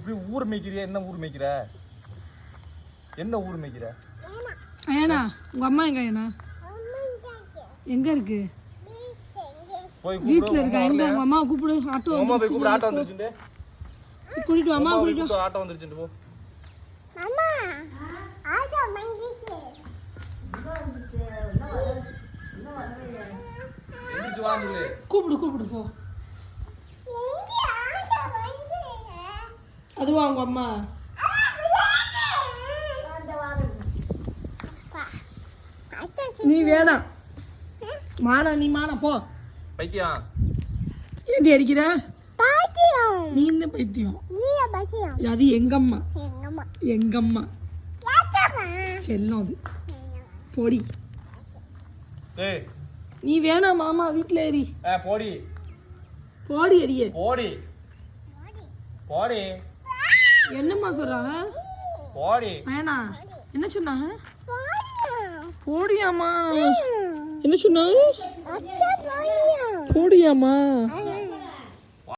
இப்படி ஊர் மேய்க்கிறியா? என்ன ஊர் மேய்க்கிற? என்ன ஊர் மேய்க்கிற? ஐயனா உங்க அம்மா எங்க? ஐயனா எங்க இருக்கு? போய் வீட்ல இருக்கா? எங்க உங்க அம்மா கூப்பிடு. ஆட்டோ அம்மா போய் கூப்பிடு. ஆட்டோ வந்துருச்சுடே. கூட்டிட்டு அம்மா போய் கூப்பிடு. ஆட்டோ வந்துருச்சு. போ அம்மா ஆட்டோ வந்துருச்சு. எந்திரிச்சு வாங்குலே. கூப்பிடு போ. அதுவா உங்க அம்மா? நீ வேணாம் மானா, நீ மானா போ. பைத்தியம் ஏண்டி அடிக்கிற? பாட்டியம். நீ இந்த பைத்தியம். நீ பாட்டியம். அது எங்கம்மா. எங்கம்மா. எங்கம்மா யாத்தம்மா. செல்லம் அது. போடி. ஏய் நீ வேணாம் மாமா வீட்ல ஏறி. போடி. போடி அடியே. போடி. போடி. என்னம்மா சொல்றாங்க? போடி. வேணாம். என்ன சொன்னாங்க? பாட்டியம். போடியாமா? என்ன சொன்னாங்க? அத்தை பாட்டியம். போடியாமா?